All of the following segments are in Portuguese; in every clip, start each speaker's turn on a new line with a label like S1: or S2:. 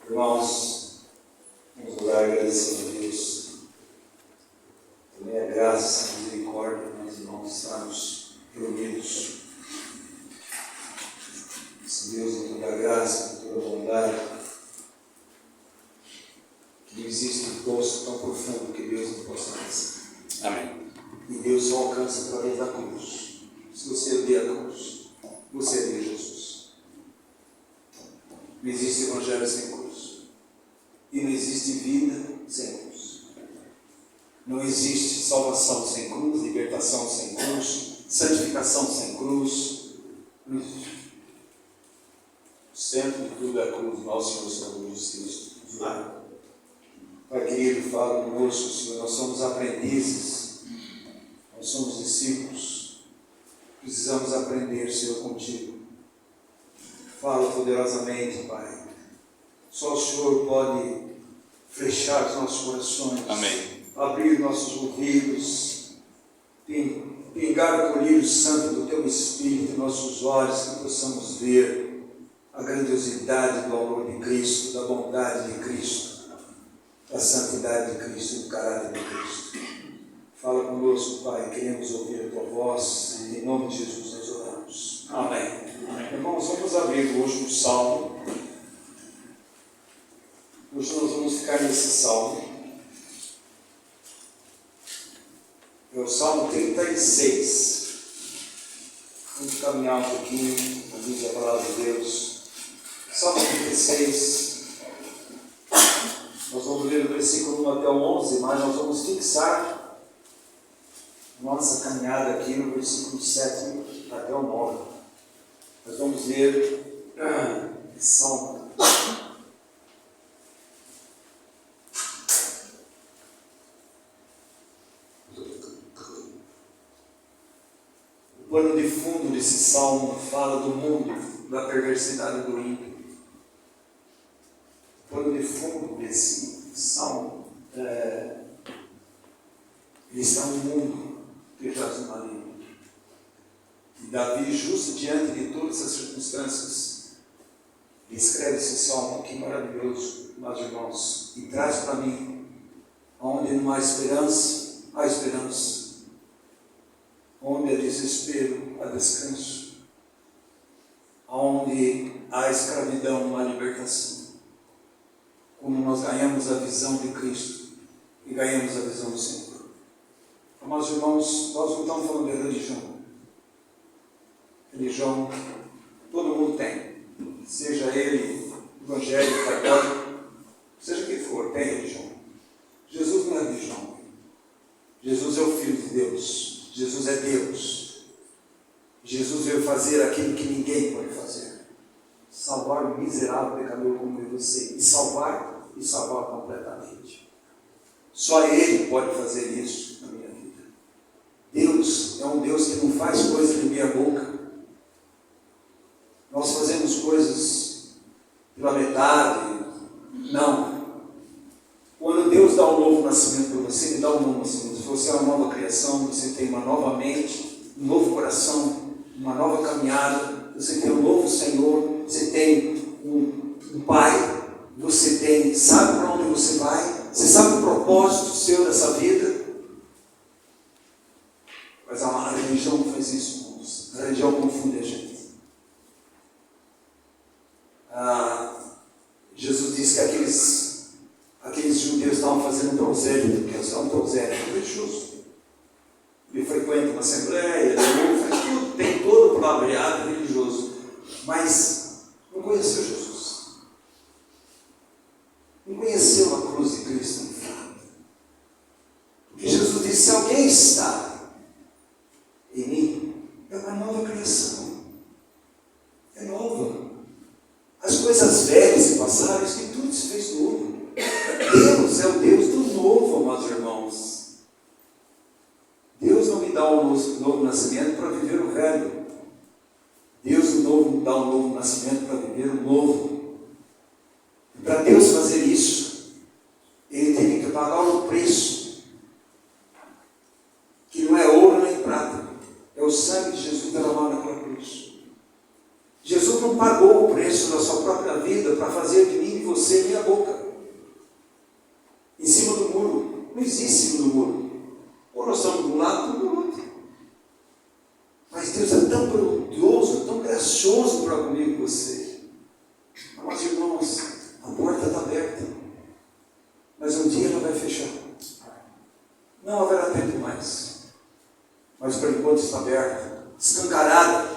S1: Irmãos, vamos orar agradecendo a Deus. Também a graça e a misericórdia, meus irmãos, estarmos reunidos. Esse Deus de toda graça, de toda bondade, que não existe um poço tão profundo que Deus não possa alcançar.
S2: Amém.
S1: E Deus só alcança através da cruz. Se você vê a cruz, você vê Jesus. Não existe evangelho sem cruz. E não existe vida sem cruz. Não existe salvação sem cruz, libertação sem cruz, santificação sem cruz. Não existe. O centro de tudo é a cruz, nosso Senhor Jesus Cristo. Pai querido, fala conosco, Senhor. Nós somos aprendizes, nós somos discípulos. Precisamos aprender, Senhor, contigo. Fala poderosamente, Pai. Só o Senhor pode fechar os nossos corações.
S2: Amém.
S1: Abrir nossos ouvidos, pingar o colírio santo do Teu Espírito em nossos olhos, que possamos ver a grandiosidade do amor de Cristo, da bondade de Cristo, da santidade de Cristo e do caráter de Cristo. Fala conosco, Pai, queremos ouvir a Tua voz, em nome de Jesus nós oramos. Amém. Amém. Irmãos, vamos abrir o último salmo. Hoje nós vamos ficar nesse salmo. É o Salmo 36. Vamos caminhar um pouquinho, ouvir a palavra de Deus. Salmo 36. Nós vamos ler do versículo 1 até o 11, mas nós vamos fixar nossa caminhada aqui no versículo 7 até o 9. Nós vamos ler esse salmo. O pano de fundo desse salmo fala do mundo, da perversidade do ímpio. O pano de fundo desse salmo ele está no mundo que jaz no maligno. E Davi, justo diante de todas as circunstâncias, escreve esse salmo que maravilhoso, meus irmãos, e traz para mim, onde não há esperança, há esperança. Onde há desespero, há descanso. Onde há escravidão, há libertação. Como nós ganhamos a visão de Cristo e ganhamos a visão do Senhor. Amados irmãos, nós não estamos falando de religião. Religião todo mundo tem. Seja ele evangélico, católico, seja quem for, tem religião. Jesus não é religião. Jesus é o Filho de Deus. Jesus é Deus. Jesus veio fazer aquilo que ninguém pode fazer. Salvar o miserável pecador como eu e você. E salvar completamente. Só Ele pode fazer isso na minha vida. Deus é um Deus que não faz coisas de meia boca. Nós fazemos coisas pela metade. Não. Quando Deus dá um novo nascimento para você, Ele dá um novo nascimento. Se você é uma nova criação, você tem uma nova mente, um novo coração, uma nova caminhada, você tem um novo Senhor, você tem um Pai, você tem, sabe para onde você vai, você sabe o propósito seu dessa vida. Mas a religião não faz isso, irmãos. A religião confunde a gente. Jesus disse que aqueles judeus estavam fazendo prosélito, porque eles estavam prosélito religioso. Ele frequenta uma assembleia, ele faz tudo, tem todo o palavreado religioso, mas não conheceu Jesus. Não conheceu a cruz de Cristo no fato. Porque Jesus disse: se alguém está em mim, é uma nova criação. É nova. As coisas velhas se passaram, isso que tudo se fez novo. Deus é o Deus do novo, amados irmãos. Deus não me dá um novo nascimento para viver o velho. Deus não me dá um novo nascimento para viver o novo. E para Deus fazer isso, Ele teve que pagar um preço, que não é ouro nem prata, é o sangue de Jesus derramado naquela cruz. Jesus não pagou o preço da sua própria vida para fazer de mim e você minha Não existe segundo muro. Ou nós estamos de um lado ou do outro. Mas Deus é tão bondoso, tão gracioso para comigo e você. Mas, irmãos, a porta está aberta. Mas um dia ela vai fechar. Não haverá tempo mais. Mas por enquanto está aberta, escancarada.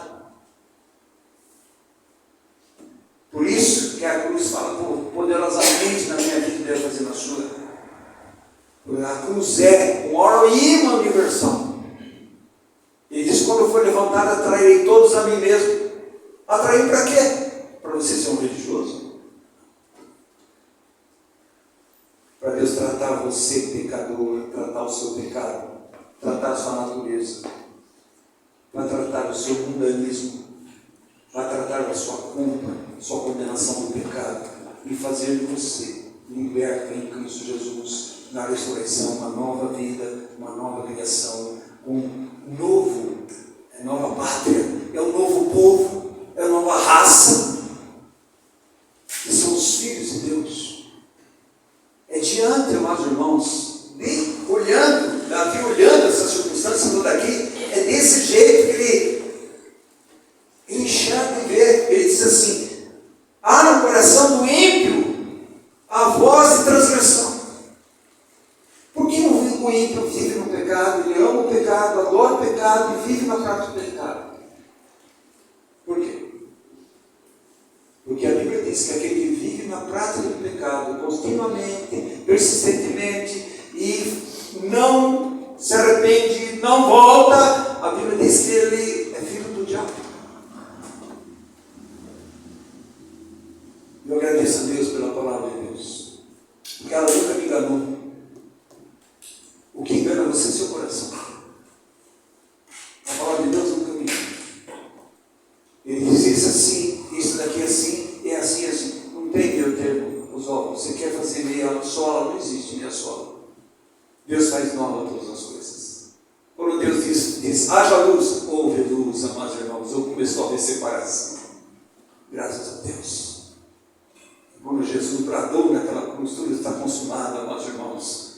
S1: Por isso que a cruz fala poderosamente na minha vida e deve fazer na sua. A cruz é um imã universal. Ele diz: quando eu for levantado, atrairei todos a mim mesmo. Atrair para quê? Para você ser um religioso? Para Deus tratar você, pecador, tratar o seu pecado, tratar a sua natureza, para tratar o seu mundanismo, para tratar da sua culpa, sua condenação do pecado, e fazer de você liberto em Cristo Jesus, na ressurreição, uma nova vida, uma nova criação, um novo, nova pátria, é um novo povo, é uma nova raça, que são os filhos de Deus. É diante, amados irmãos, olhando, Davi olhando essas circunstâncias toda aqui, é desse jeito que ele enxerga e vê. Ele diz assim: há no coração do ímpio a voz de transgressão. Por que o ímpio vive no pecado? Ele ama o pecado, adora o pecado e vive na prática do pecado. Por quê? Porque a Bíblia diz que aquele que vive na prática do pecado continuamente, persistentemente e não se arrepende, não volta, a Bíblia diz que ele é filho do diabo. Eu agradeço a Deus pela palavra de Deus, porque ela nunca me enganou. O que engana você é seu coração. A palavra de Deus nunca me engana. Ele diz isso assim, isso daqui assim, é assim, assim. Não tem meio termo, os ovos. Você quer fazer meia sola, não existe meia sola. Deus faz nova todas as coisas. Quando Deus diz haja luz, houve luz, amados irmãos, ou começou a haver separação. Graças a Deus. Quando Jesus bradou naquela cruz, tudo está consumado, amados irmãos.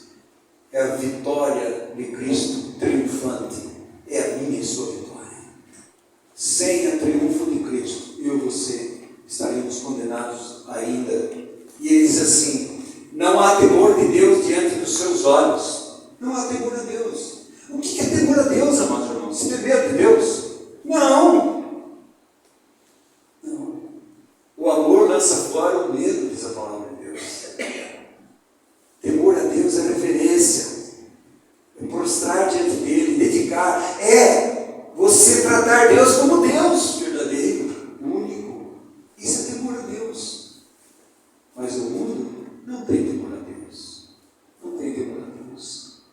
S1: É a vitória de Cristo triunfante. É a minha e sua vitória. Sem o triunfo de Cristo, eu e você estaríamos condenados ainda. E ele diz assim: não há temor de Deus diante dos seus olhos. Não há temor a Deus. O que é temor a Deus, amados irmãos? Se tem medo de Deus? Não. Não. O amor lança fora o medo, diz a palavra de Deus. Temor a Deus é reverência, é prostrar diante dele, dedicar, é você tratar Deus como Deus verdadeiro, único. Isso é temor a Deus. Mas o mundo não tem temor a Deus. Não tem temor a Deus.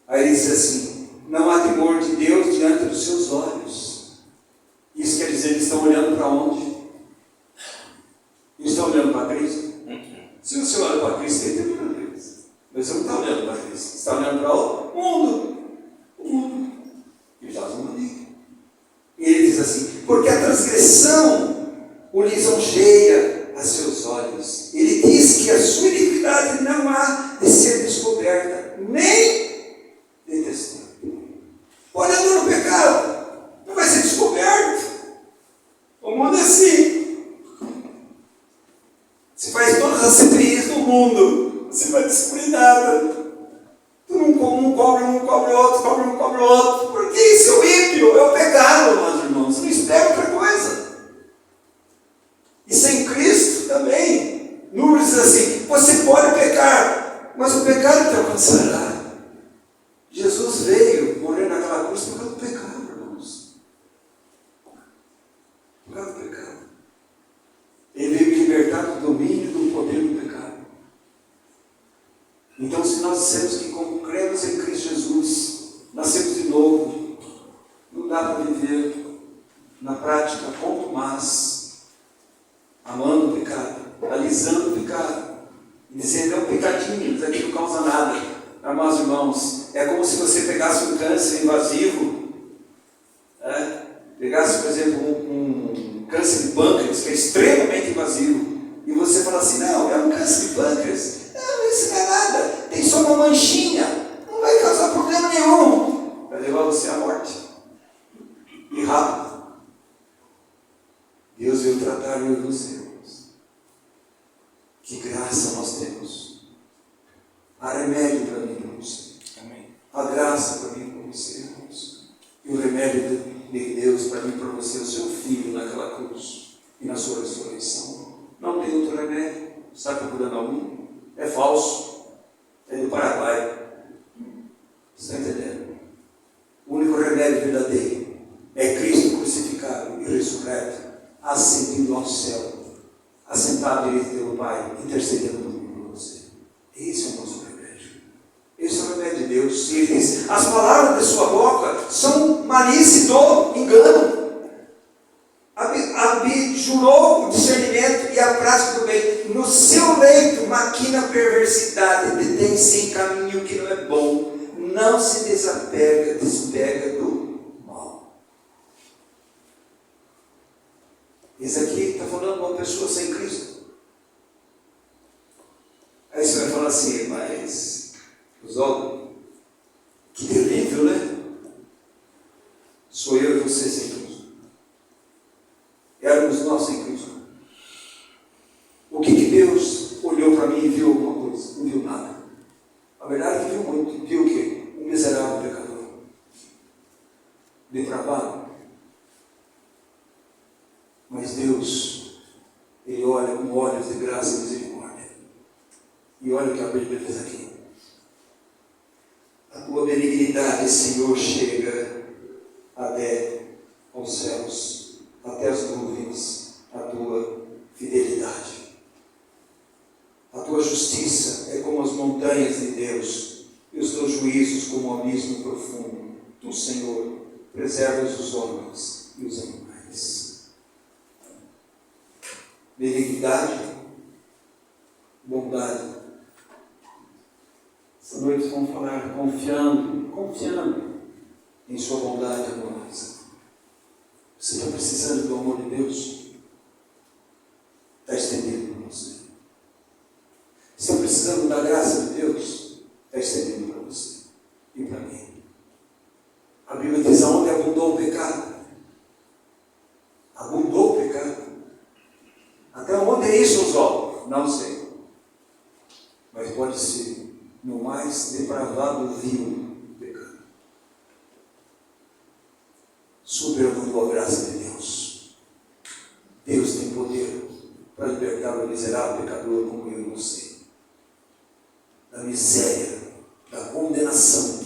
S1: Aí ele diz assim: não há temor de Deus diante dos seus olhos. Isso quer dizer que eles estão olhando para onde? Eles estão olhando para Cristo? Se você olha para Cristo, tem temor a Deus. Mas você não está olhando para Cristo, você está olhando para o mundo. O mundo. E já não ali. E ele diz assim: porque a transgressão o lisonjeia a seus olhos. Ele diz que a sua iniquidade não há de ser descoberta, nem detestada. Olhando no pecado, não vai ser descoberto. O mundo é assim. Você faz todas as CPIs do mundo, você vai descobrir nada. Tu não cobre um, cobre outro, cobre um, cobre outro. Porque isso é o ímpio, é o pecado, meus irmãos. Não espera outra coisa. E sem Cristo também. Números diz assim: você pode pecar, mas o pecado te alcançará. Jesus veio morrer naquela cruz por causa do pecado, irmãos. Por causa do pecado. Ele veio me libertar do domínio e do poder do pecado. Então, se nós dissemos que, como cremos em Cristo Jesus, nascemos de novo, não dá para viver na prática quanto mais amando o pecado, alisando o pecado, dizendo: é um pecadinho, isso aqui não causa nada. Amados irmãos, é como se você pegasse um câncer invasivo, pegasse, por exemplo, um câncer de pâncreas, que é extremamente invasivo, e você fala assim: não, é um câncer de pâncreas, não, isso não é nada, tem só remédio de Deus para mim e para você, o seu Filho naquela cruz e na sua ressurreição. Não tem outro remédio. Está procurando algum? É falso. É do Paraguai. Está entendendo? O único remédio verdadeiro é Cristo crucificado e ressurreto, ascendido ao céu, assentado à direita do Pai, intercedendo por você. Esse é o nosso remédio. Esse é o remédio de Deus. E ele diz: as palavras de sua boca são malícia do engano. Abjurou o discernimento e a prática do bem. No seu leito maquina a perversidade, detém-se em caminho que não é bom. Não se despega do mal. Isso aqui está falando de uma pessoa sem Cristo. Aí você vai falar assim: mas, Oswaldo, que terrível, né? Sou eu e você sem Cristo. Éramos nós sem Cristo. O que Deus olhou para mim e viu alguma coisa? Não viu nada. A verdade é que viu muito. Viu o quê? Um miserável pecador. Depravado. Mas Deus, Ele olha com olhos de graça e misericórdia. E olha o que a Bíblia diz aqui. A tua benignidade, Senhor, chega até aos céus, até as nuvens, a tua fidelidade. A tua justiça é como as montanhas de Deus, e os teus juízos como um abismo profundo. Tu, Senhor, preservas os homens e os animais. Benignidade, bondade. Esta noite vamos falar confiando em sua bondade amorosa. Você está precisando do amor de Deus? Está estendido para você. Você está precisando da graça de Deus? Está estendido para você e para mim. A Bíblia diz: aonde abundou o pecado? Abundou o pecado. Até onde é isso, Oswaldo? Não sei. Mas pode ser no mais depravado vil pecado. Superabundou a graça de Deus. Deus tem poder para libertar o miserável pecador como eu e você, da miséria, da condenação,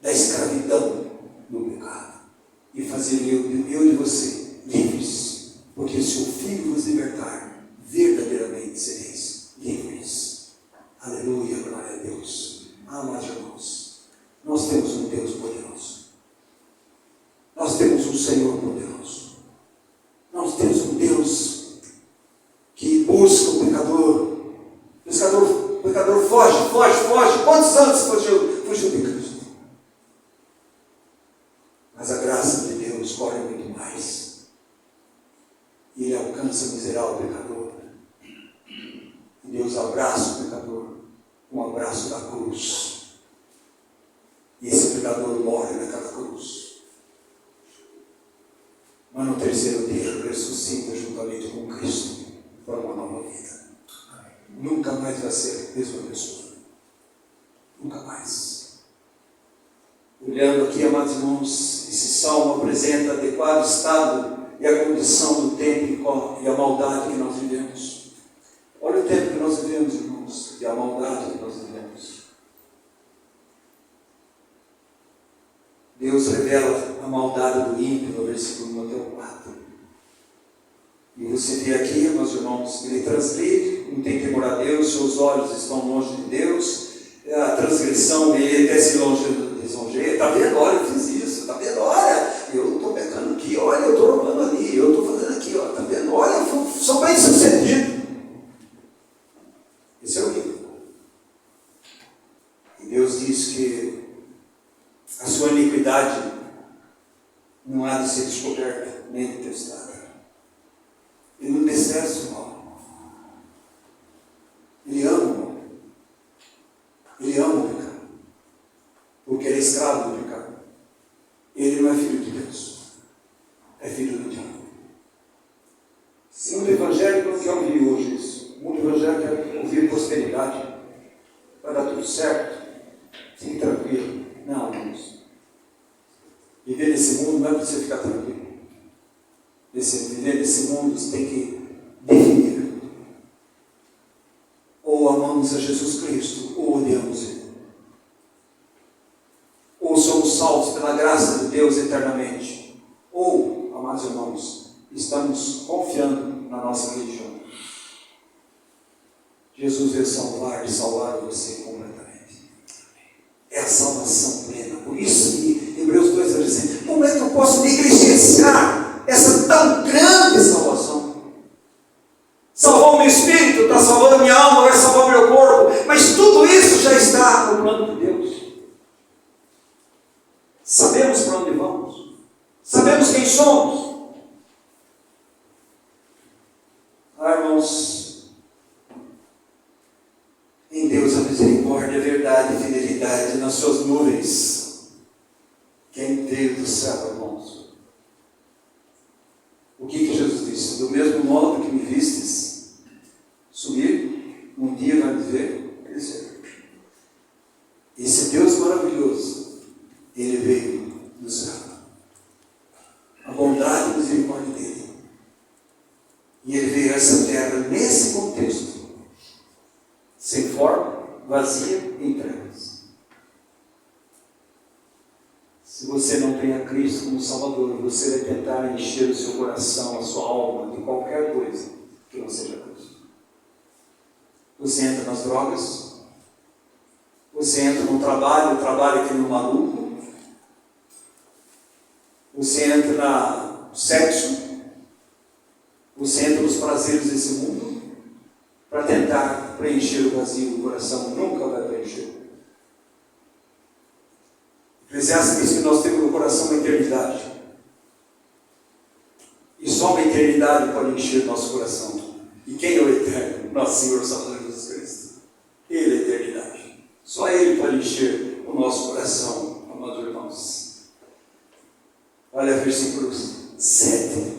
S1: da escravidão do pecado, e fazer eu e você livres, porque se o Filho vos libertar, verdadeiramente sereis livres. Aleluia, glória a Deus. Amados irmãos, nós temos um Deus poderoso. Nós temos um Senhor poderoso. Nós temos um Deus que busca o pecador. O pecador foge. Quantos anos fugiu de Cristo? Mas a graça de Deus corre muito mais. E Ele alcança o miserável pecador. E Deus abraça o pecador com o abraço da cruz. E esse pecador morre naquela cruz. Mas no terceiro dia ressuscita juntamente com Cristo para uma nova vida. Nunca mais vai ser a mesma pessoa. Nunca mais. Olhando aqui, amados irmãos, esse salmo apresenta adequado estado e a condição do tempo e a maldade que nós vivemos. Olha o tempo que nós vivemos, irmãos, e a maldade que nós vivemos. Deus revela a maldade do ímpio no versículo 1 até o 4. E você vê aqui, meus irmãos, ele transgride, não tem temor a Deus, seus olhos estão longe de Deus, a transgressão dele até se lisonjeia. Está vendo? Olha, eu fiz isso. Está vendo? Olha, eu estou pecando aqui. Olha, eu estou roubando ali. Eu estou fazendo aqui. Está vendo? Olha, eu sou bem sucedido. Esse é o ímpio. E Deus diz que a sua iniquidade não há de ser descoberta nem detestada. Ele não detesta o mal. Ele ama o mal. Ele ama o pecado. Porque ele é escravo do pecado. Ele não é filho de Deus. É filho do diabo. Se o mundo evangélico não quer ouvir hoje isso. O mundo evangélico quer ouvir prosperidade. Vai dar tudo certo. Fique tranquilo. Não, irmãos. Viver nesse mundo não é para você ficar tranquilo. Viver nesse mundo você tem que definir. Ou amamos a Jesus Cristo, ou odiamos Ele. Ou somos salvos pela graça de Deus eternamente. Ou, amados irmãos, estamos confiando na nossa religião. Jesus veio salvar e salvar você completamente. É a salvação plena. Por isso que Hebreus 2 vai dizer: como é que eu posso negligenciar essa tão grande salvação? Salvou o meu espírito, está salvando a minha alma, vai salvar o meu corpo, mas tudo isso já está no plano de Deus. Sabemos para onde vamos, sabemos quem somos. Irmãos, em Deus a misericórdia, a verdade e fidelidade nas suas nuvens. Quem veio do céu, irmãos? O que Jesus disse? Do mesmo modo que me vistes subir, um dia vai me ver crescer. Esse Deus maravilhoso, Ele veio do céu. A bondade e misericórdia dele. E Ele veio a essa terra nesse contexto, sem forma, vazia e em trevas. Se você não tem a Cristo como Salvador, você vai tentar encher o seu coração, a sua alma, de qualquer coisa que não seja Cristo. Você entra nas drogas, você entra no trabalho, o trabalho aqui no maluco, você entra no sexo, você entra nos prazeres desse mundo, para tentar preencher o vazio do coração. Nunca vai preencher. Eclesiastes diz que nós temos no coração uma eternidade. E só uma eternidade pode encher o nosso coração. E quem é o eterno? Nosso Senhor Salvador Jesus Cristo. Ele é a eternidade. Só Ele pode encher o nosso coração, amados irmãos. Olha versículo 7.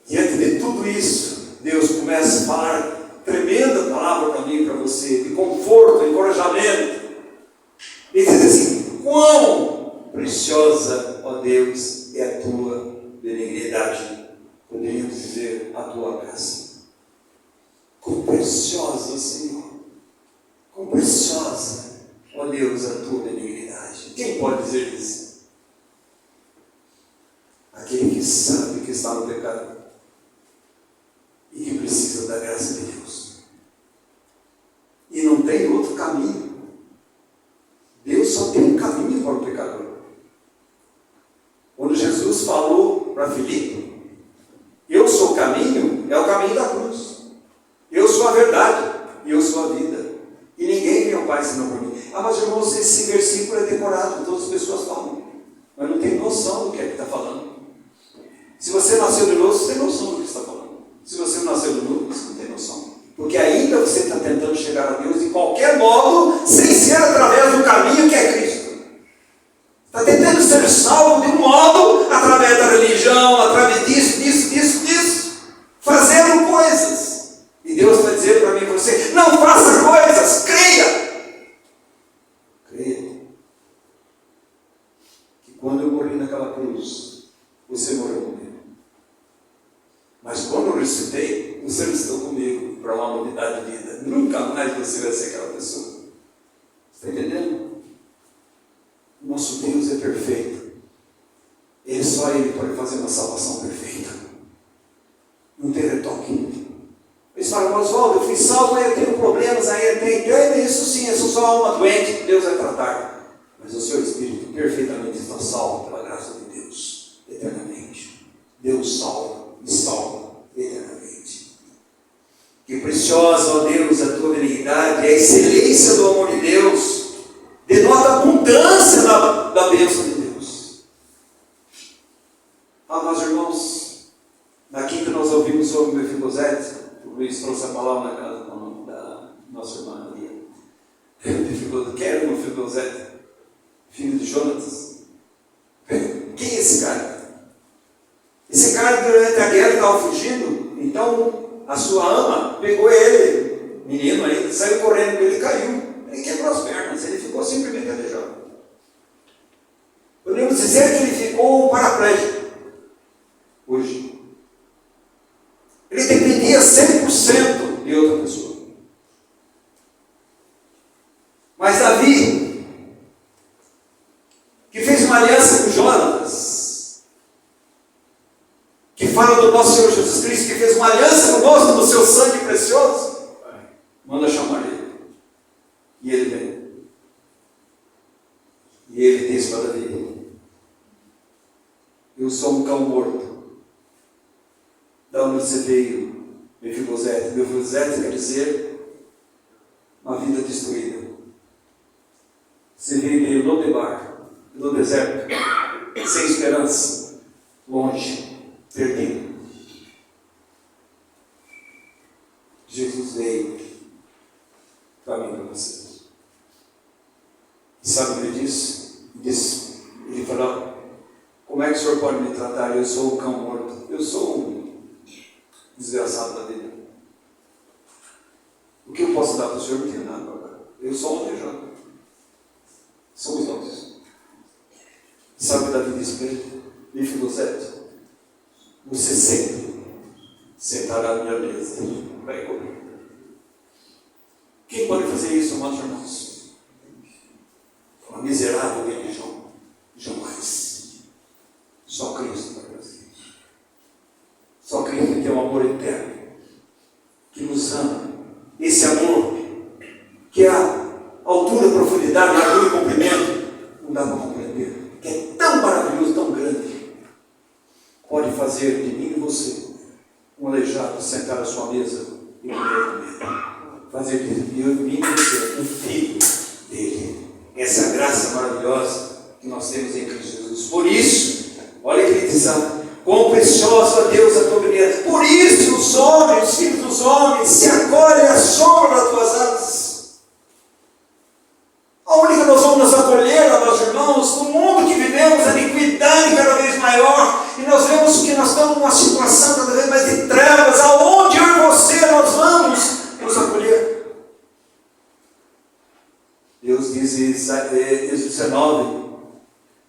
S1: Diante de tudo isso, Deus começa a falar tremenda palavra para mim e para você, de conforto, encorajamento. Ele diz assim: quão preciosa, ó Deus, é a tua benignidade. Poderíamos dizer a tua graça. Quão preciosa, Senhor. Quão preciosa, ó Deus, a tua benignidade. Quem pode dizer isso? Aquele que sabe que está no pecado e que precisa da graça de Deus. E não tem outro caminho. Deus só tem um caminho para o pecador. Quando Jesus falou para Filipe: eu sou o caminho, é o caminho da cruz. Eu sou a verdade e eu sou a vida. E ninguém vem ao Pai senão por mim. Ah, mas irmãos, esse versículo é decorado, todas as pessoas falam, mas não tem noção do que é que está falando. Se você nasceu de novo, você tem noção do que está falando. Se você não nasceu de novo, você não tem noção. Porque ainda você está tentando chegar a Deus de qualquer modo, sem ser através do caminho que é Cristo. Está tentando ser salvo de um modo, através da religião, através disso, fazendo coisas. E Deus vai dizer para mim e para você: não faça coisas, creia. Creia. Que quando eu morri naquela cruz, você morreu comigo. Mas quando eu ressuscitei, você ressuscitou comigo para uma novidade de vida. Nunca mais você vai ser aquela pessoa. Você está entendendo? Nosso Deus é perfeito. Só Ele pode fazer uma salvação perfeita. Não tem retoque. Eles falam: Oswaldo, eu fui salvo, aí eu tenho problemas, aí eu tenho isso sim, eu sou só alma doente que Deus vai tratar. Mas o seu espírito perfeitamente está salvo pela graça de Deus, eternamente. Deus salva e salva eternamente. Que preciosa, ó Deus, a tua benignidade, a excelência do amor de Deus, denota a abundância da bênção de Deus. Amados irmãos, na quinta nós ouvimos sobre o Mefibosete. O Luiz trouxe a palavra na casa da nossa irmã Maria. Quem era o Mefibosete? Filho de Jonatas. Quem é esse cara? Esse cara, durante a guerra, estava fugindo. Então a sua ama pegou ele, menino ainda, saiu correndo com ele e caiu. Ele quebrou as pernas, ele ficou simplesmente aleijado. Podemos dizer que ele
S2: palavra do nosso Senhor Jesus Cristo, que fez uma aliança conosco no seu sangue precioso, manda chamar ele. E ele vem. E ele diz para Davi: eu sou um cão morto. Da onde você veio, Mefibosete? Mefibosete quer dizer uma vida destruída. Você veio meio no debar, no deserto, sem esperança, longe, perdido. Jesus veio para mim e para você. E sabe o que ele disse? Ele falou: como é que o senhor pode me tratar? Eu sou um cão morto. Eu sou um desgraçado da vida. O que eu posso dar para o senhor? Não tenho nada agora. Eu sou um aleijado. Somos nós. Sabe o que Davi disse para ele? Mefibosete, você sempre sentará à minha mesa. Vai comer. Quem pode fazer isso, amados irmãos? Uma miserável religião. Jamais. Só Cristo vai fazer isso. Só Cristo tem um amor eterno, que nos ama. Esse amor, que é a altura, profundidade, largura e comprimento, não dá para compreender. Que é tão maravilhoso, tão grande. Pode fazer de mim e você um aleijado sentar à sua mesa e comer. Fazer de mim e você um filho dele. Essa é a graça maravilhosa que nós temos em Cristo Jesus. Por isso, olha que ele diz: quão precioso a Deus a tua beleza. Por isso os homens, os filhos dos homens, se acolhem à sombra das tuas asas. Aonde que nós vamos nos acolher, meus irmãos? No mundo que vivemos, a iniquidade cada vez maior, e nós vemos que nós estamos numa situação cada vez mais de trevas. Aonde eu e você nós vamos nos acolher? Deus diz em Êxodo 19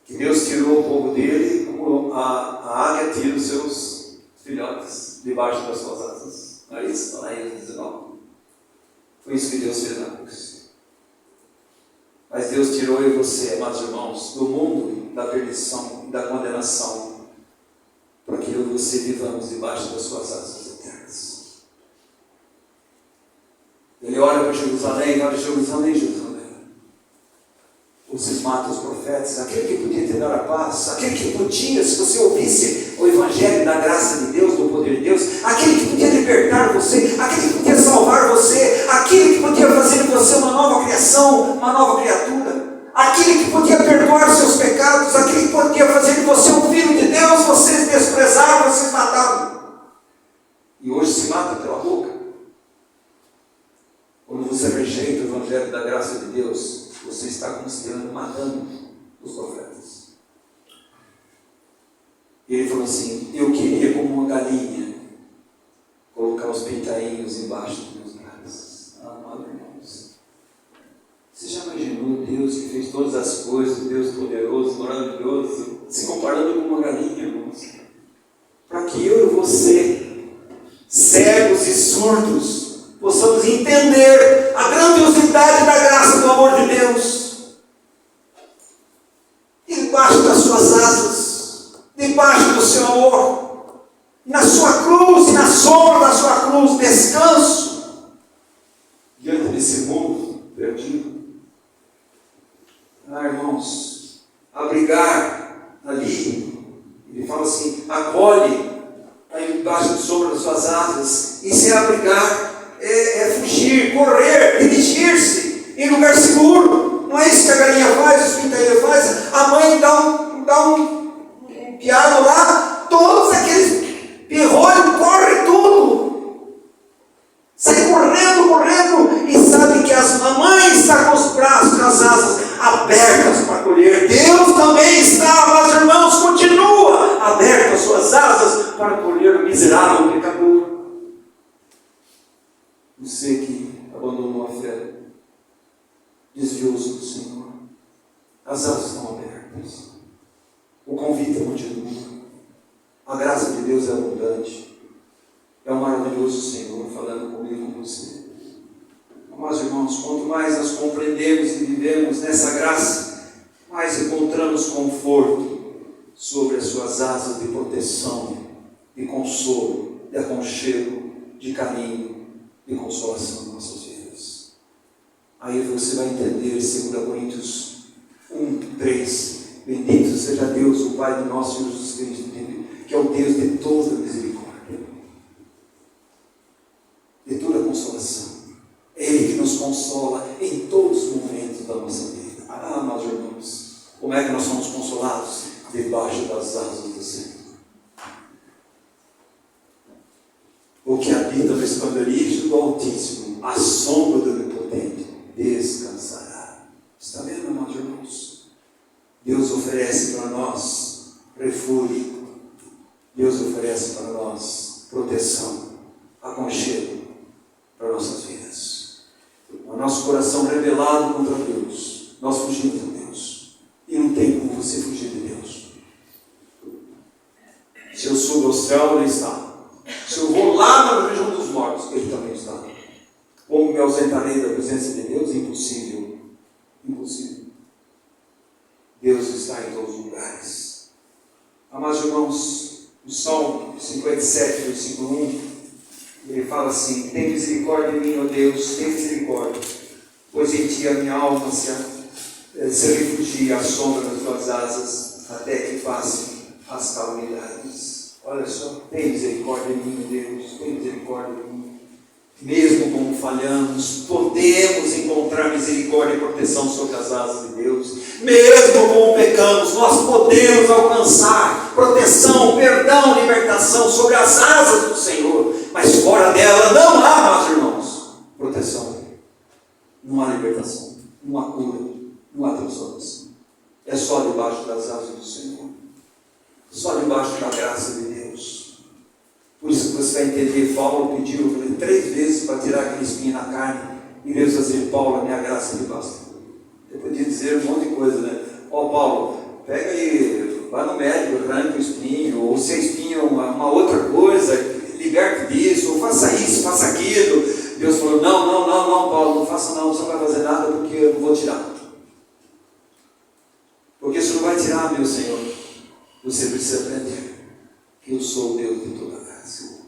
S2: que Deus tirou o povo dele como a águia tira os seus filhotes debaixo das suas asas. Não é isso? Está lá em Êxodo 19. Foi isso que Deus fez na cruz. Mas Deus tirou eu e você, amados irmãos, do mundo da perdição e da condenação, para que eu e você vivamos debaixo das suas asas eternas. Ele olha para Jerusalém, olha Jerusalém, Jerusalém. Vocês matam os profetas, aquele que podia te dar a paz, aquele que podia, se você ouvisse o Evangelho da graça de Deus, do poder de Deus, aquele que podia libertar você, aquele que podia salvar você, aquele que podia fazer de você uma nova criação, uma nova criatura, aquele que podia perdoar seus pecados, aquele que podia fazer de você um filho de Deus, vocês desprezaram, vocês mataram. E hoje se mata pela boca. Quando você rejeita o Evangelho da graça de Deus, você está considerando matando os profetas. E ele falou assim: eu queria, como uma galinha, colocar os peitainhos embaixo dos meus braços. Amado irmãos, você já imaginou Deus que fez todas as coisas, Deus poderoso, maravilhoso, se comparando com uma galinha, irmãos? Para que eu e você, cegos e surdos, possamos entender a grandiosidade da graça do amor de Deus. E debaixo das suas asas, debaixo do seu amor, na sua cruz e na sombra da sua cruz, descanso diante desse mundo perdido. Irmãos, abrigar ali, ele fala assim: acolhe embaixo da sombra das suas asas. E se abrigar é fugir, correr, dirigir-se em lugar seguro. Não é isso que a galinha faz, os pintainhos faz. A mãe dá um piado lá, todos aqueles pirrolhos correm tudo. Sai correndo, e sabe que as mamães estão com os braços, com as asas abertas para colher. Deus também está, meus irmãos, continua aberto as suas asas para colher o miserável pecador. Você que abandonou a fé, desviou-se do Senhor, as asas estão abertas, o convite continua, a graça de Deus é abundante, é um maravilhoso Senhor falando comigo e com você. Mas, irmãos, quanto mais nós compreendemos e vivemos nessa graça, mais encontramos conforto sobre as suas asas de proteção de consolo, de aconchego, de carinho, de consolação nas nossas vidas. Aí você vai entender 2 Coríntios 1:3. Bendito seja Deus, o Pai do nosso Senhor Jesus Cristo, que é o Deus de toda misericórdia, de toda consolação. É Ele que nos consola em todos os momentos da nossa vida. Ah, meus irmãos, como é que nós somos consolados? Debaixo das asas do Senhor. O que habita no esconderijo do Altíssimo, à sombra do Onipotente, descansará. Está vendo, meus irmãos? Deus oferece para nós refúgio. Deus oferece para nós proteção, aconchego para nossas vidas. O nosso coração rebelado contra Deus, nós fugimos de Deus. E não tem como você fugir de Deus. Se eu subo ao céu, Ele está. Se eu vou lá na região dos mortos, Ele também está. Como me ausentarei da presença de Deus? Impossível. Impossível. Deus está em todos os lugares. Amados irmãos, o Salmo 57, versículo 1, ele fala assim: tem misericórdia de mim, ó Deus, tem misericórdia, pois em Ti a minha alma se refugia à sombra das Tuas asas, até que passe as calamidades. Olha só, tem misericórdia de mim, Deus, tem misericórdia de mim. Mesmo como falhamos, podemos encontrar misericórdia e proteção sobre as asas de Deus. Mesmo como pecamos, nós podemos alcançar proteção, perdão, libertação sobre as asas do Senhor. Mas fora dela não há, meus irmãos, proteção. Não há libertação, não há cura, não há transformação. É só debaixo das asas do Senhor. Só debaixo da graça de Deus. Por isso que você vai entender, Paulo pediu 3 vezes para tirar aquele espinho na carne. E Deus vai dizer: Paulo, a minha graça lhe basta. Eu podia dizer um monte de coisa, né? Ó, Paulo, pega aí, vai no médico, arranca o espinho, ou se é espinho uma outra coisa, liberte disso, ou faça isso, faça aquilo. Deus falou: não, Paulo, não faça não, você não vai fazer nada porque eu não vou tirar. Porque você não vai tirar, meu Senhor. Você precisa aprender que eu sou o Deus de toda graça.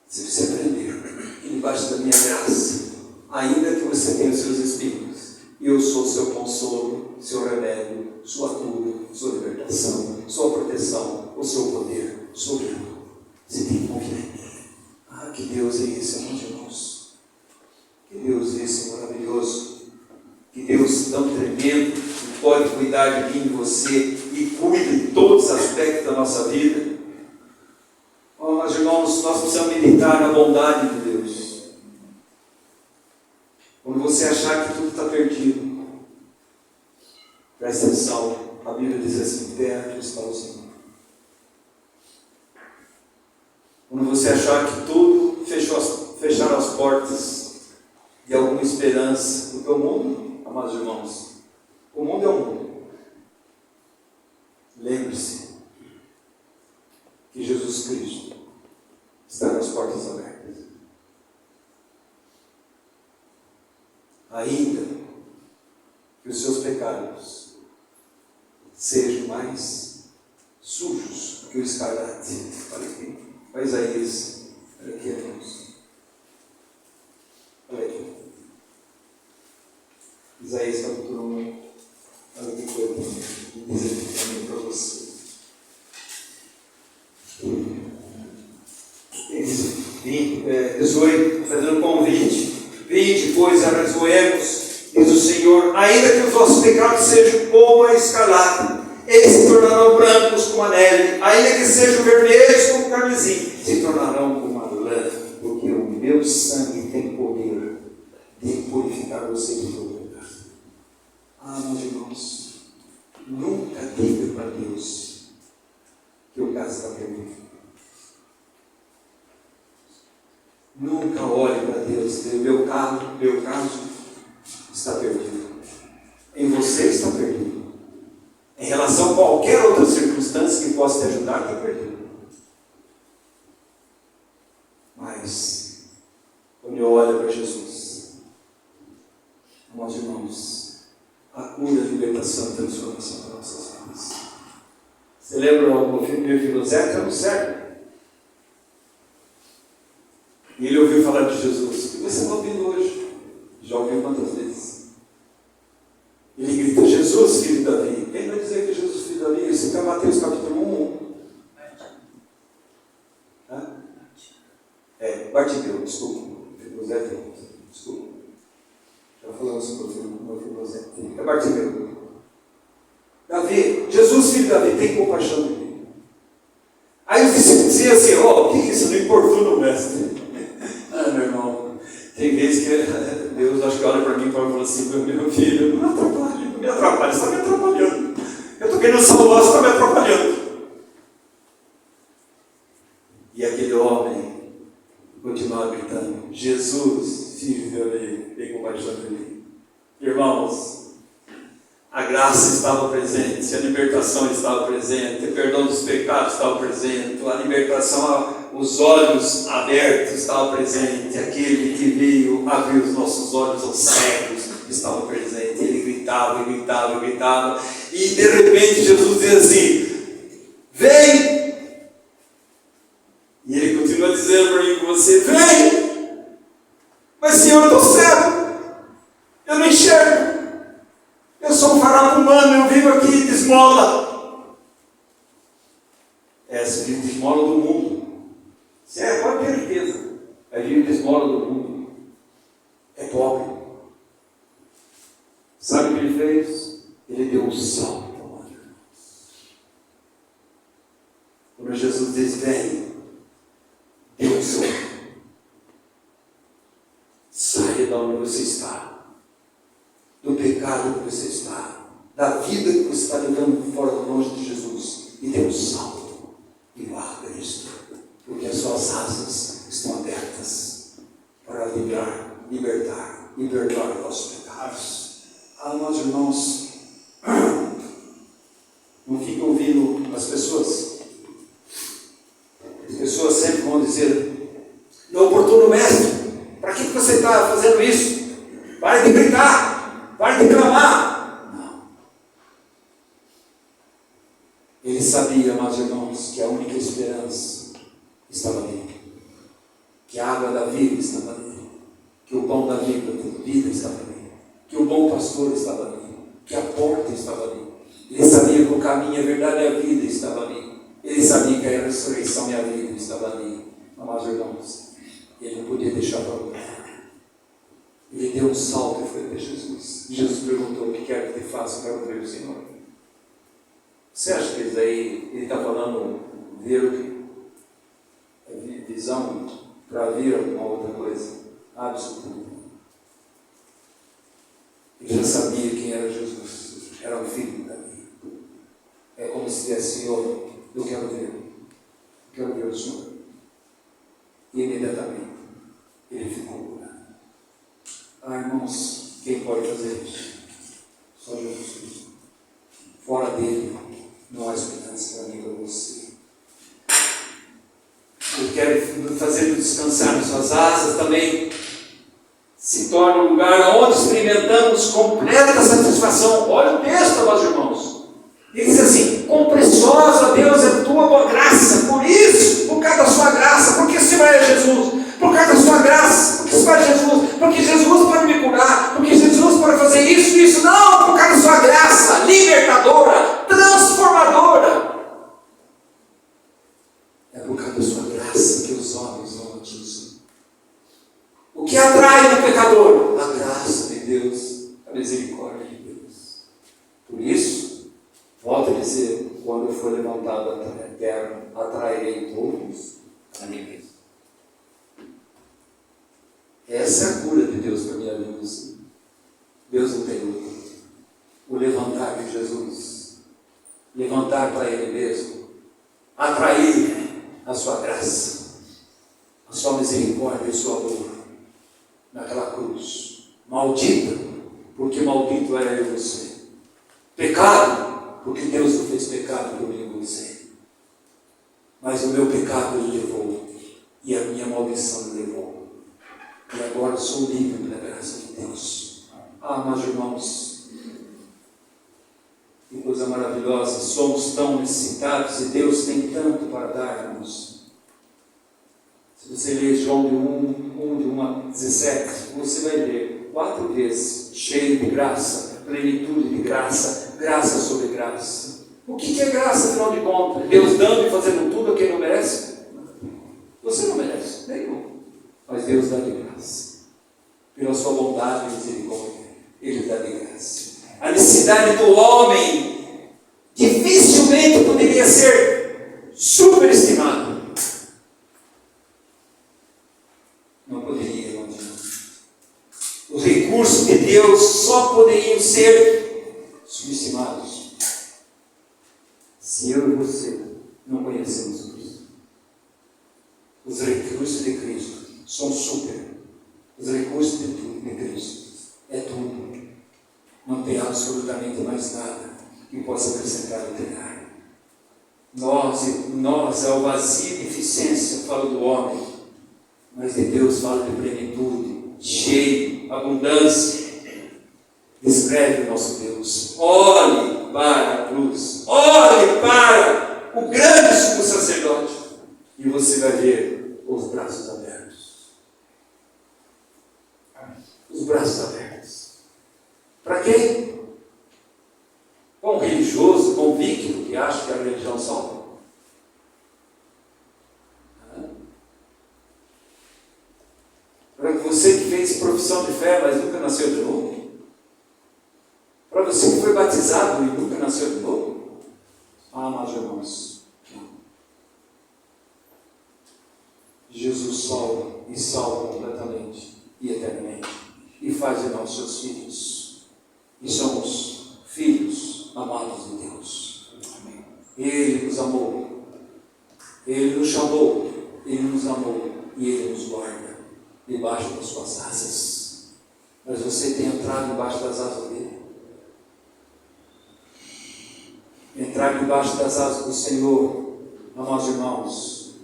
S2: Você precisa aprender que debaixo da minha graça, ainda que você tenha os seus espinhos, eu sou seu consolo, seu remédio, sua cura, sua libertação, sua proteção, o seu poder soberano. Você tem que confiar em mim. Ah, que Deus é esse, meus irmãos. Que Deus é esse maravilhoso. Que Deus tão tremendo, que pode cuidar de mim e de você, e cuida de todos os aspectos da nossa vida. Oh, meus irmãos, nós precisamos meditar na bondade de Deus. Quando você achar que tudo está perdido, presta atenção, a Bíblia diz assim: perto está o Senhor. Quando você achar que tudo fecharam as portas de alguma esperança, porque o mundo, amados irmãos, o mundo é o mundo. Lembre-se que Jesus Cristo está com as portas abertas. Ainda que os seus pecados sejam mais sujos que o escarlate. Olha aqui, olha Isaías, olha aqui, irmãos. Olha aqui. Isaías capítulo 1. Olha que coisa diz aqui também para você. Ele diz, 18, fazendo um convite: vinde, pois, arrazoemos, diz o Senhor, ainda que os vossos pecados sejam como a escarlata, eles se tornarão brancos como a neve, ainda que sejam vermelhos como o carmesim, se tornarão como a lã, porque o meu sangue tem poder de purificar você de todo lugar. Ah, meus irmãos, nunca diga para Deus que o caso está perdido. Nunca olhe para Deus e diga: meu caso está perdido. Em você está perdido. Em relação a qualquer outra circunstância que possa te ajudar, está perdido. Mas, quando eu olho para Jesus, meus irmãos, a cura, a libertação e transformação das nossas vidas. Você lembra o filme de Filosete? Era um cego. quantas vezes. Ele grita, Jesus, filho de Davi. Ele vai dizer que é Jesus, filho de Davi. Isso está em Mateus capítulo 1. Bartimeu, desculpa. Desculpa. Já falamos sobre o filho. É Bartimeu. Davi, Jesus, filho de Davi, tem compaixão de mim. Aí os discípulos diziam assim, que isso, não importuna o mestre. Meu irmão, tem vezes que Deus acho que olha para mim e fala assim, meu filho, não me atrapalhe, você está me atrapalhando. Eu estou querendo salvar, você está me atrapalhando. E aquele homem continuava gritando, Jesus, filho de Davi, tem compaixão de mim. Irmãos, a graça estava presente, a libertação estava presente, o perdão dos pecados estava presente, a libertação, os olhos abertos estava presente, aquele que veio abrir os nossos olhos aos cegos estava presente. Ele gritava, e de repente Jesus dizia assim, vem! E ele continua dizendo para mim, você, vem! Mas Senhor, eu estou cego, eu não enxergo. Eu sou um farol humano, eu vivo aqui de esmola. Você vive de esmola do mundo. Você pode ter certeza. Vive de esmola do mundo. É pobre. Sabe o que ele fez? Ele deu um salto. Quando Jesus diz, vem, dê um salto. Saia de onde você está. Do pecado que você está, da vida que você está levando fora longe de Jesus, e dê um salto e vá a Cristo, porque as suas asas estão abertas para libertar e perdoar os nossos pecados. Meus irmãos, não fica ouvindo as pessoas. As pessoas sempre vão dizer, não oportuno mestre, para que você está fazendo isso? Pare de gritar. Vai reclamar. Não. Ele sabia, meus irmãos, que a única esperança estava ali. Que a água da vida estava ali. Que o pão da vida estava ali. Que o bom pastor estava ali. Que a porta estava ali. Ele sabia que o caminho, a verdade e a vida estava ali. Ele sabia que a ressurreição e a vida estava ali. Meus irmãos, ele não podia deixar para lutar. Ele deu um salto e foi até Jesus. Jesus perguntou, o que quer que te faça? Eu quero ver o Senhor. Você acha que isso aí, ele está falando ver visão para ver alguma outra coisa? Absolutamente. Ele já sabia quem era Jesus. Era o filho de Davi. É como se dissesse, Senhor, eu quero ver o Senhor. E imediatamente ele ficou curado. Irmãos, quem pode fazer isso? Só Jesus Cristo. Fora dele, não há esperança para mim e para você. Eu quero fazer descansar nas suas asas também. Se torna um lugar onde experimentamos completa satisfação. Olha o texto, meus irmãos. Ele diz assim, quão preciosa, Deus, é a tua boa graça. Por isso, por causa da sua graça, porque se vai a Jesus. Por causa da sua graça, porque se vai a Jesus, porque Jesus pode me curar, porque Jesus pode fazer isso, não, por causa da sua graça, libertadora, transformadora. É por causa da sua graça que os homens vão a Jesus. O que atrai o pecador? A graça de Deus, a misericórdia de Deus. Por isso, volto a dizer, quando eu for levantado a terra, atrairei todos a mim mesmo. Essa é a cura de Deus para a minha vida. Deus não tem luta. O levantar de Jesus, levantar para Ele mesmo, atrair a sua graça, a sua misericórdia e o seu amor naquela cruz. Maldita, porque maldito era eu e você. Pecado, porque Deus não fez pecado por mim e você. Mas o meu pecado Ele levou, e a minha maldição Ele levou. E agora sou livre pela graça de Deus. Meus irmãos, que coisa maravilhosa. Somos tão necessitados e Deus tem tanto para dar-nos. Se você ler João de 1 a 17, você vai ver 4 vezes, cheio de graça, plenitude de graça, graça sobre graça. O que é graça, afinal de contas? Deus dando e fazendo tudo a quem não merece? Você não merece, nenhum. Mas Deus dá de graça. Pela sua bondade e misericórdia, Ele dá de graça. A necessidade do homem dificilmente poderia ser superestimada. Não poderia, irmão. Os recursos de Deus só poderiam ser subestimados se eu e você não conhecemos o Cristo. Os recursos de Cristo são super. Os recursos de Cristo é tudo. Não tem absolutamente mais nada que possa acrescentar ou tirar. Nós é o vazio de eficiência, fala do homem, mas de Deus fala de plenitude, cheio, abundância. Descreve o nosso Deus. Olhe para a cruz, olhe para o grande sumo sacerdote, e você vai ver os braços abertos. Os braços abertos. Para quem? Para um religioso convicto que acha que a religião salva? Para você que fez profissão de fé, mas nunca nasceu de novo? Para você que foi batizado e nunca nasceu de novo? Ah, meus irmãos, não. Jesus salva e salva completamente e eternamente, e faz de nós seus filhos, e somos filhos amados de Deus. Amém. Ele nos amou, Ele nos chamou, Ele nos amou e Ele nos guarda debaixo das suas asas. Mas você tem entrado debaixo das asas dele? Entrar debaixo das asas do Senhor, amados irmãos,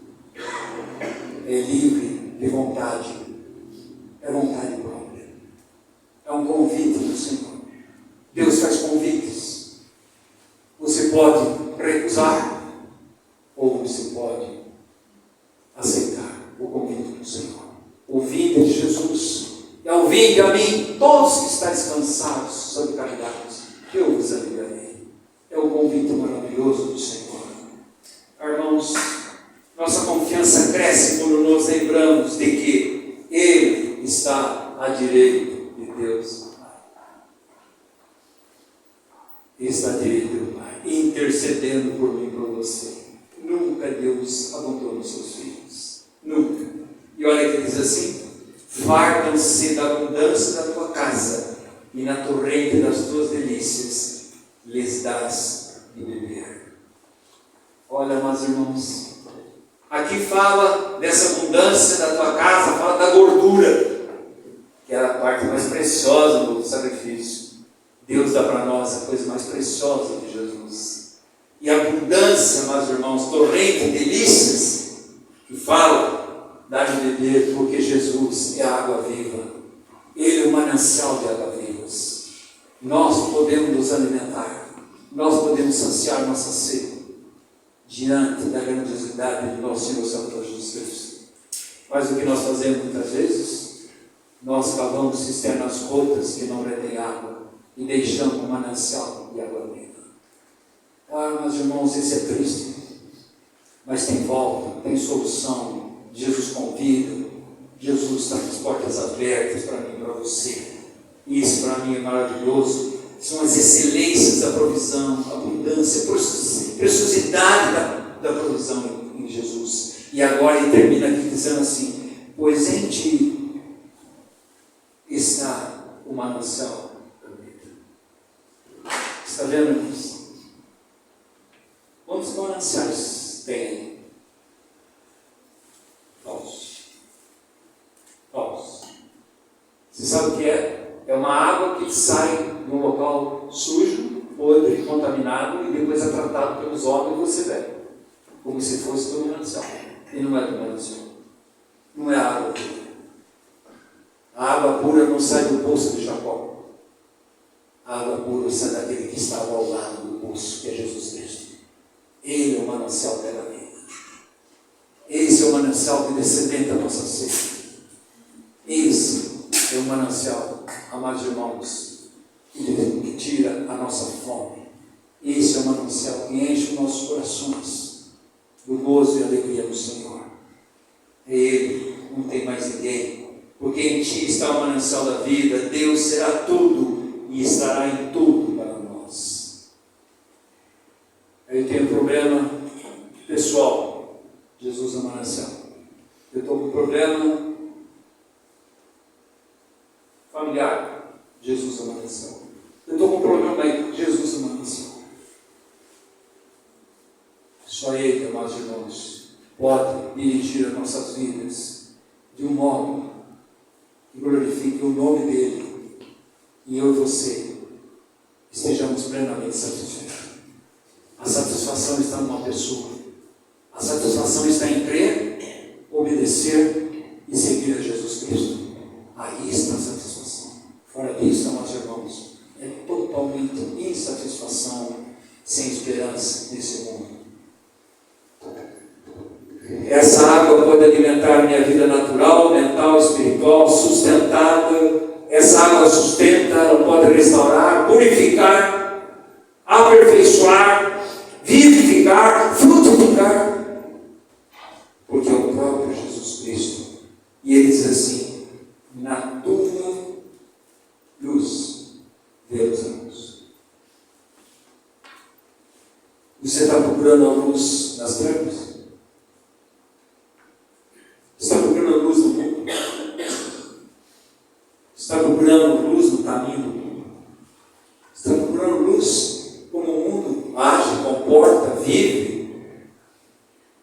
S2: é livre de vontade, é vontade própria, é um convite do Senhor. Deus faz convites, você pode recusar ou você pode aceitar o convite do Senhor. O vinde de Jesus, é o vinde a mim, todos que estáis cansados, sobrecarregados, eu vos aliviarei. É o convite maravilhoso do Senhor. Irmãos, nossa confiança cresce quando nos lembramos de que Ele está à direita de Deus. Ele está à direita do Pai, intercedendo por mim e por você. Nunca Deus abandonou seus filhos. Nunca. E olha que diz assim: fartam-se da abundância da tua casa, e na torrente das tuas delícias lhes dás de beber. Olha, meus irmãos, aqui fala dessa abundância da tua casa, fala da gordura, que era a parte mais preciosa do sacrifício. Deus dá para nós a coisa mais preciosa de Jesus. E a abundância, meus irmãos, torrente, delícias, que fala, dá de beber, porque Jesus é a água viva. Ele é o manancial de água vivas. Nós podemos nos alimentar, nós podemos saciar nossa sede diante da grandiosidade de nosso Senhor Salvador Jesus Cristo. Mas o que nós fazemos muitas vezes? Nós cavamos cisternas rotas que não retêm água e deixamos um manancial de água viva. Ah, meus irmãos, isso é triste, mas tem volta, tem solução. Jesus convida, Jesus está com as portas abertas para mim e para você. Isso para mim é maravilhoso. São as excelências da provisão, abundância, preciosidade da provisão em Jesus. E agora ele termina aqui dizendo assim: pois em ti está o manancial da vida. Está vendo, irmãos? Quantos mananciais tem? Falsos. Você sabe o que é? É uma água que sai de um local sujo, podre, contaminado, e depois é tratado pelos homens e você bebe, como se fosse do manancial. E não é do manancial. Não é água pura. A água pura não sai do poço de Jacó. A água pura sai daquele que estava ao lado do poço, que é Jesus Cristo. Ele é o manancial da vida. Esse é o manancial que descedenta a nossa sede. Esse é o manancial amados irmãos, que tira a nossa fome. Esse é o manancial que enche os nossos corações do gozo e alegria do Senhor. É Ele, não tem mais ninguém. Porque em Ti está o manancial da vida. Deus será tudo e estará em tudo para nós. Eu tenho um problema pessoal. Jesus é o manancial. Eu estou com um problema familiar. Jesus é o manancial. Eu estou com um problema aí. Jesus é o manancial. Só Ele, amados irmãos, pode dirigir as nossas vidas de um modo que glorifique o nome dEle, e eu e você estejamos plenamente satisfeitos. A satisfação está numa pessoa. A satisfação está em crer, obedecer e seguir a Jesus Cristo. Aí está a satisfação. Fora disso, amados irmãos, é totalmente insatisfação, sem esperança nesse mundo. Essa água pode alimentar minha vida natural, mental, espiritual, sustentada. Essa água sustenta, ela pode restaurar, purificar, aperfeiçoar, vivificar, frutificar. Porque é o próprio Jesus Cristo. E Ele diz assim: na tua luz, Deus é luz. Você está procurando a luz nas trevas? Está procurando luz no mundo? Está procurando luz no caminho do mundo? Está procurando luz como o mundo age, comporta, vive?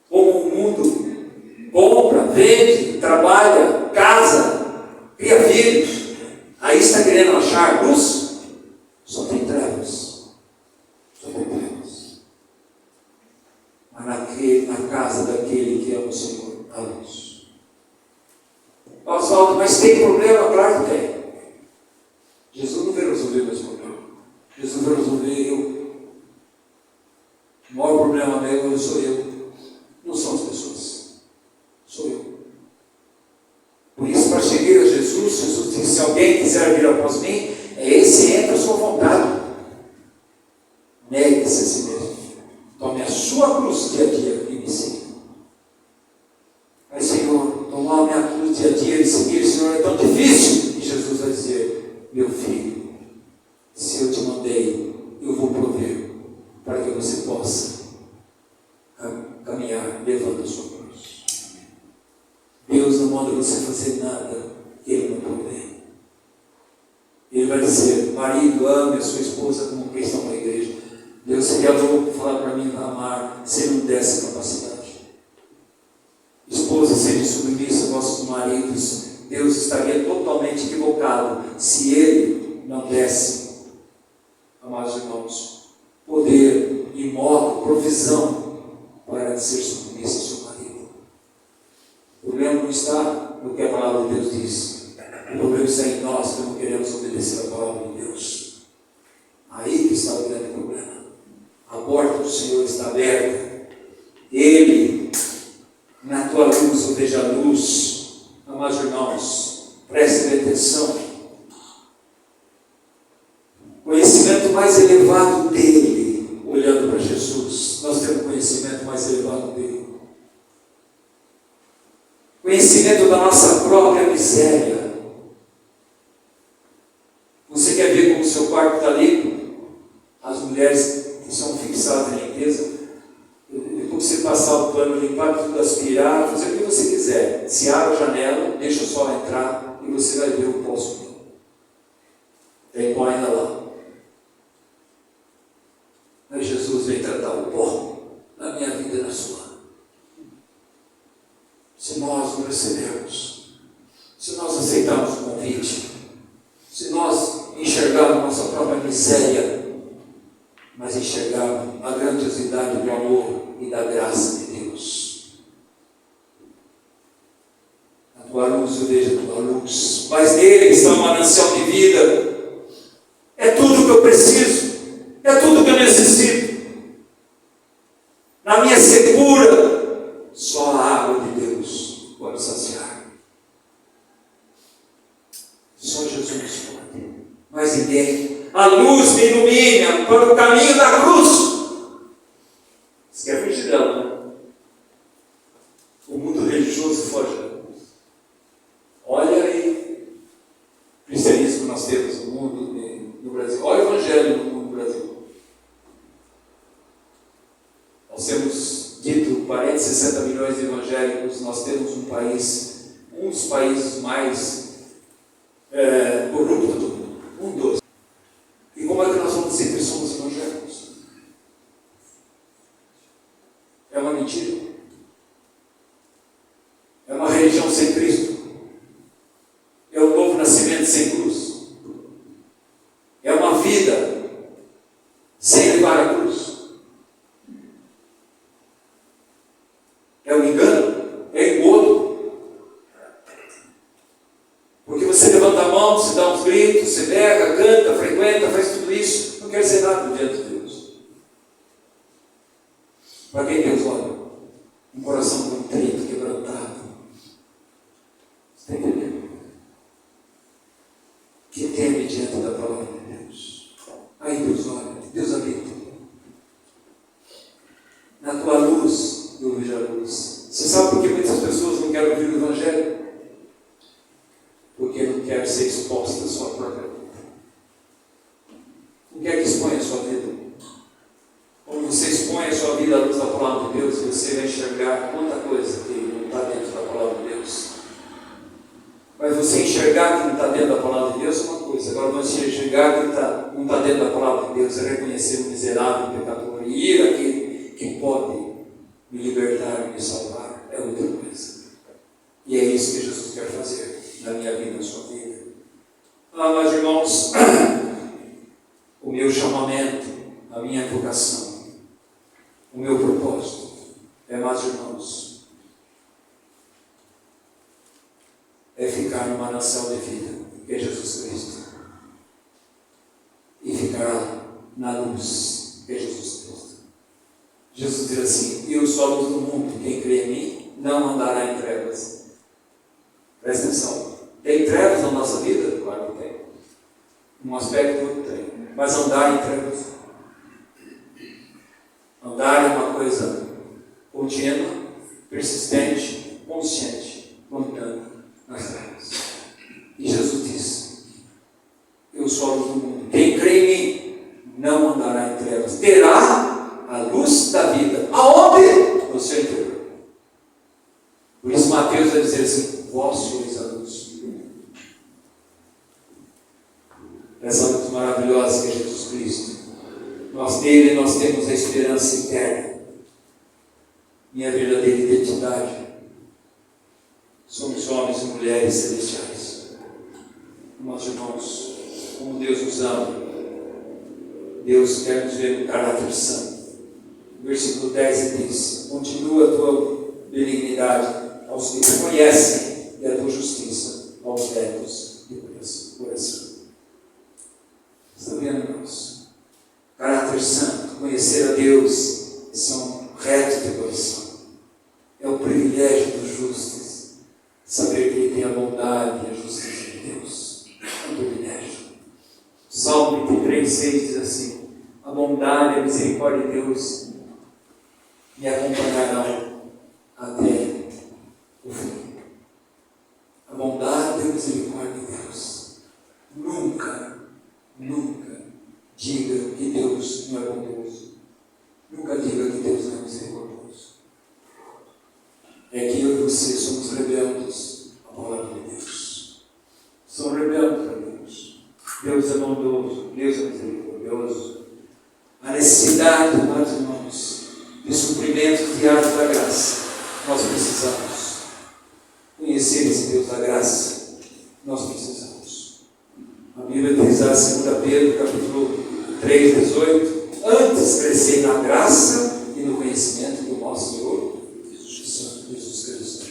S2: Como o mundo compra, vende, trabalha, casa, cria filhos? Aí está querendo achar luz? Só tem trevas. Só tem trevas. Mas na casa daquele que ama o Senhor, há luz. Oswaldo, mas tem problema? Claro que tem. Jesus não veio resolver meus problemas. Jesus veio resolver eu. O maior problema meu sou eu. Não são as pessoas. Sou eu. Por isso, para seguir a Jesus, Jesus disse: se alguém quiser vir após mim, esse entra a sua vontade. Negue-se a si mesmo. Tome a sua cruz dia a dia e me siga. Mas, Senhor, tomar a minha cruz dia a dia e seguir, Senhor, é tão difícil. E Jesus vai dizer: meu filho, se eu te mandei, eu vou prover para que você possa caminhar levando a sua cruz. Deus não manda você fazer nada que Ele não provê. Ele vai dizer: marido, ame a sua esposa como cristão na igreja. Deus seria louco falar para mim amar se Ele não desse capacidade. Esposa, seja submissa aos vossos maridos. Deus estaria totalmente equivocado se Ele não desse, amados irmãos, poder e modo, provisão para ser submissa ao seu marido. O problema não está no que a palavra de Deus diz. O problema está em nós que não queremos obedecer a palavra de Deus. Aí que está o grande problema. A porta do Senhor está aberta. Ele, na tua luz, eu vejo a luz. Amados irmãos, prestem atenção. Conhecimento mais elevado dele, olhando para Jesus. Nós temos conhecimento mais elevado dele. Conhecimento da nossa própria miséria. Você quer ver como o seu quarto está limpo? As mulheres que são fixadas em limpeza, depois que você passar o pano, limpar tudo, aspirar, fazer o que você quiser. Se abre a janela, deixa o sol entrar e você vai ver o pó subir. Tem pó ainda lá. Mas Jesus vem tratar o pó na minha vida e na sua. Se nós não recebemos, se nós aceitamos o convite, se nós enxergarmos nossa própria miséria, mas enxergarmos a grandiosidade do amor e da graça de Deus. A tua luz, eu vejo a tua luz, mas nele está um manancial de vida. É tudo que eu preciso, é tudo que eu necessito. Na minha secura, só a água de Deus pode saciar. Só Jesus pode. luz me ilumine para o caminho da cruz. Isso que é fugir dela, né? O mundo religioso foge da cruz. Olha aí o cristianismo que nós temos no mundo, no Brasil. Olha o evangelho no mundo do Brasil. Nós temos dito 40, 60 milhões de evangélicos. Nós temos um dos países mais corruptos do mundo. Um dos. E como é que nós vamos dizer que somos evangélicos? É uma mentira. É uma religião sem Cristo. É um novo nascimento sem cruz. É uma vida sem levar a cruz. É um engano. É engodo. Porque você levanta a mão, você dá uns gritos, você pega, canta, frequenta, faz tudo isso. Não quer dizer nada diante de Deus. Para quem Deus olha? Um coração contrito, quebrantado. Você está entendendo? Que teme diante da palavra de Deus. Aí Deus olha, Deus habita. Na tua luz, eu vejo a luz. Você sabe por que muitas pessoas não querem ouvir o Evangelho? Porque não quer ser exposta à sua própria vida. Não quer que exponha a sua vida. Quando você expõe a sua vida à luz da palavra de Deus, você vai enxergar quanta coisa que não está dentro da palavra de Deus. Mas você enxergar que não está dentro da palavra de Deus é uma coisa. Agora você enxergar que não está dentro da palavra de Deus é reconhecer o miserável, o pecador e ir àquele que pode me libertar e me salvar. É outra coisa. E é isso que Jesus quer fazer na minha vida, na sua vida. Mas irmãos, o meu chamamento, a minha vocação, o meu propósito é, mais irmãos, é ficar no manancial de vida, que é Jesus Cristo, e ficar na luz, que é Jesus Cristo. Jesus diz assim: eu sou a luz do mundo, quem crê em mim não andará em trevas. Presta atenção, tem trevas na nossa vida? Claro que tem. Um aspecto outro tem. Mas andar em trevas, andar é uma coisa contínua, persistente, consciente, andando nas trevas. E Jesus diz: eu sou a luz do mundo, quem crê em mim não andará em trevas, terá a luz da vida. Aonde? No seu interior. Por isso Mateus vai dizer assim: vós sois a luz. Essa luz maravilhosa que é Jesus Cristo. Nele nós temos a esperança eterna. Minha verdadeira identidade. Somos homens e mulheres celestiais. Meus irmãos, como Deus nos ama, Deus quer nos ver no caráter santo. No versículo 10 ele diz: continua a tua benignidade aos que te conhecem e a tua justiça aos retos de coração. Está vendo, irmãos? Caráter santo, conhecer a Deus, são retos de coração. É o privilégio dos justos, saber que Ele tem a bondade e a justiça de Deus. É um privilégio. Salmo 23, 6 diz assim: a bondade e a misericórdia de Deus me acompanharão até o fim. A bondade e a misericórdia de Deus. Nunca diga que Deus não é bondoso. Nunca diga que Deus não é misericordioso. É que eu e você somos rebeldes à palavra de Deus. Somos rebeldes a Deus. Deus é bondoso, Deus é misericordioso. A necessidade, meus irmãos, de suprimento diário da graça, nós precisamos conhecer esse Deus da graça. Nós precisamos. A Bíblia diz lá em 2 Pedro, capítulo 3, 18: antes crescei na graça e no conhecimento do nosso Senhor Jesus Cristo.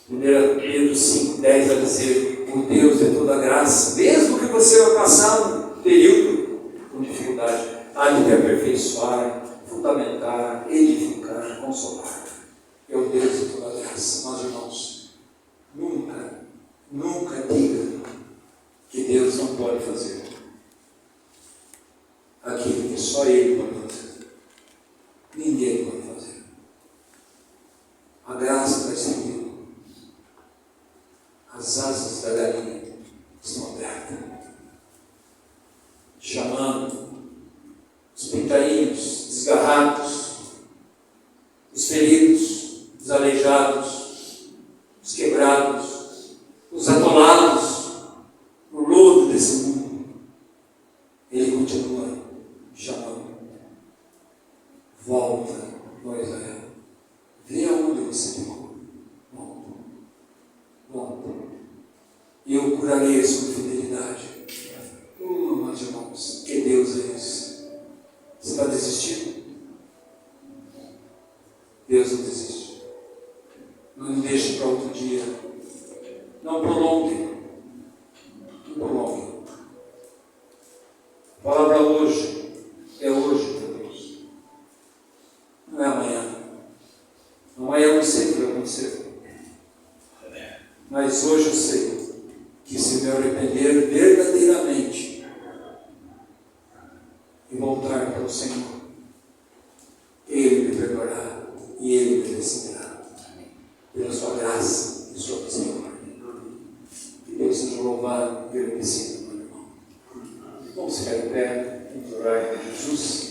S2: 1 Pedro 5, 10 vai dizer: o Deus de toda graça, mesmo que você vai passar um período com dificuldade, há de te aperfeiçoar, fundamentar, edificar, consolar. É o Deus de toda graça. Meus irmãos, nunca diga que Deus não pode fazer. aquilo que só Ele pode fazer. Ninguém pode fazer. A graça está estendida. As asas da galinha estão abertas, chamando os pintainhos desgarrados, os feridos, os aleijados, os quebrados, os atolados no lodo desse mundo. Ele continua chamando. Volta, ó Israel. Vê aonde você ficou. Volta. Volta. Eu curarei a sua fidelidade. Meus irmãos, que Deus é esse? Você está desistindo? Deus não desiste. Não deixe para outro dia. Não prolongue. Não prolongue. A palavra hoje é hoje para Deus. Não é amanhã. Amanhã não sei o que vai acontecer. Mas hoje eu sei que se me arrepender verdadeiramente e voltar para o Senhor, Ele me perdoará e Ele me receberá pela sua graça e sua misericórdia. Que Deus seja louvado e agradecido, meu irmão. Vamos ficar em pé, vamos orar em Jesus.